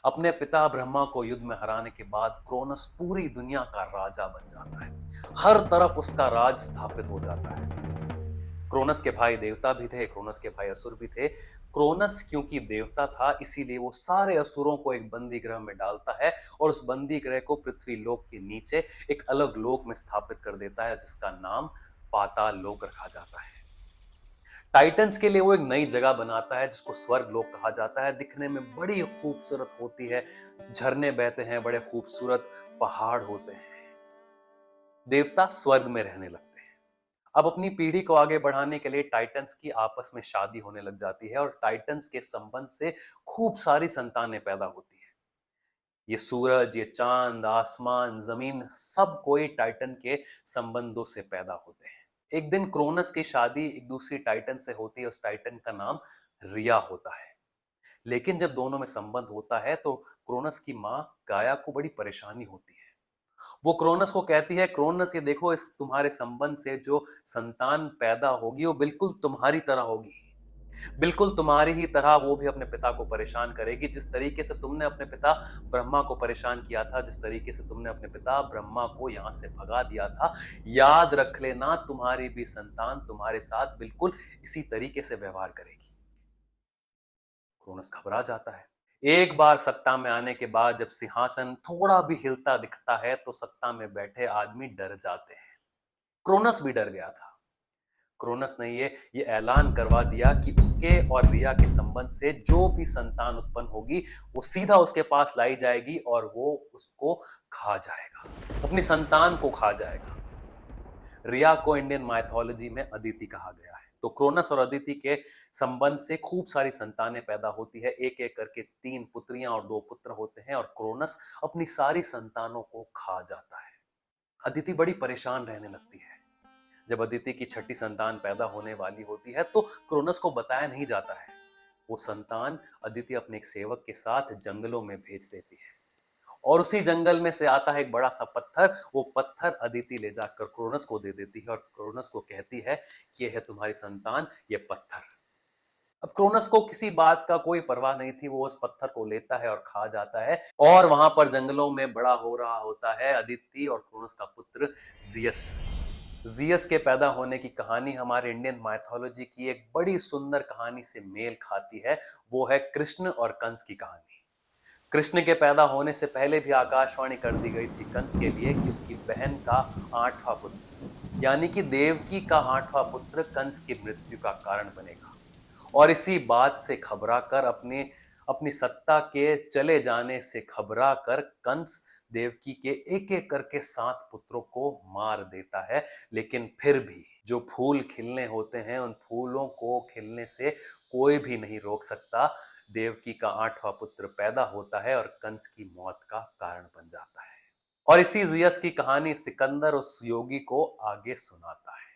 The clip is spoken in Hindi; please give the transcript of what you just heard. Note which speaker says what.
Speaker 1: अपने पिता ब्रह्मा को युद्ध में हराने के बाद क्रोनस पूरी दुनिया का राजा बन जाता है। हर तरफ उसका राज स्थापित हो जाता है। क्रोनस के भाई देवता भी थे, क्रोनस के भाई असुर भी थे। क्रोनस क्योंकि देवता था, इसीलिए वो सारे असुरों को एक बंदी गृह में डालता है और उस बंदी गृह को पृथ्वी लोक के नीचे एक अलग लोक में स्थापित कर देता है, जिसका नाम पाताल लोक रखा जाता है। टाइटंस के लिए वो एक नई जगह बनाता है जिसको स्वर्ग लोक कहा जाता है। दिखने में बड़ी खूबसूरत होती है, झरने बहते हैं, बड़े खूबसूरत पहाड़ होते हैं। देवता स्वर्ग में रहने लगते हैं। अब अपनी पीढ़ी को आगे बढ़ाने के लिए टाइटंस की आपस में शादी होने लग जाती है और टाइटंस के संबंध से खूब सारी संतानें पैदा होती है। ये सूरज, ये चांद, आसमान, जमीन, सब कोई टाइटन के संबंधों से पैदा होते हैं। एक दिन क्रोनस की शादी एक दूसरी टाइटन से होती है। उस टाइटन का नाम रिया होता है। लेकिन जब दोनों में संबंध होता है तो क्रोनस की माँ गाया को बड़ी परेशानी होती है। वो क्रोनस को कहती है, क्रोनस ये देखो, इस तुम्हारे संबंध से जो संतान पैदा होगी वो बिल्कुल तुम्हारी तरह होगी। बिल्कुल तुम्हारी ही तरह वो भी अपने पिता को परेशान करेगी। जिस तरीके से तुमने अपने पिता ब्रह्मा को परेशान किया था, जिस तरीके से तुमने अपने पिता ब्रह्मा को यहां से भगा दिया था, याद रख लेना तुम्हारी भी संतान तुम्हारे साथ बिल्कुल इसी तरीके से व्यवहार करेगी। क्रोनस घबरा जाता है। एक बार सत्ता में आने के बाद जब सिंहासन थोड़ा भी हिलता दिखता है तो सत्ता में बैठे आदमी डर जाते हैं। क्रोनस भी डर गया था। क्रोनस ने ये ऐलान करवा दिया कि उसके और रिया के संबंध से जो भी संतान उत्पन्न होगी वो सीधा उसके पास लाई जाएगी और वो उसको खा जाएगा, अपनी संतान को खा जाएगा। रिया को इंडियन माइथोलॉजी में अदिति कहा गया है। तो क्रोनस और अदिति के संबंध से खूब सारी संतानें पैदा होती है। एक एक करके 3 पुत्रियां और 2 पुत्र होते हैं और क्रोनस अपनी सारी संतानों को खा जाता है। अदिति बड़ी परेशान रहने लगती है। जब अदिति की छठी संतान पैदा होने वाली होती है तो क्रोनस को बताया नहीं जाता है। वो संतान अदिति अपने एक सेवक के साथ जंगलों में भेज देती है और उसी जंगल में से आता है एक बड़ा सा पत्थर। वो पत्थर अदिति ले जाकर क्रोनस को दे देती है और क्रोनस को कहती है कि यह है तुम्हारी संतान, ये पत्थर। अब क्रोनस को किसी बात का कोई परवाह नहीं थी। वो उस पत्थर को लेता है और खा जाता है और वहां पर जंगलों में बड़ा हो रहा होता है अदिति और क्रोनस का पुत्र जियस। जियस के पैदा होने की कहानी हमारे इंडियन माइथोलॉजी की एक बड़ी सुंदर कहानी से मेल खाती है। वो है कृष्ण और कंस की कहानी। कृष्ण के पैदा होने से पहले भी आकाशवाणी कर दी गई थी कंस के लिए कि उसकी बहन का 8वां पुत्र यानी कि देवकी का 8वां पुत्र कंस की मृत्यु का कारण बनेगा। और इसी बात से घबरा कर अपने अपनी सत्ता के चले जाने से घबरा कर कंस देवकी के एक एक करके 7 पुत्रों को मार देता है। लेकिन फिर भी जो फूल खिलने होते हैं उन फूलों को खिलने से कोई भी नहीं रोक सकता। देवकी का 8वां पुत्र पैदा होता है और कंस की मौत का कारण बन जाता है। और इसी जियस की कहानी सिकंदर उस योगी को आगे सुनाता है।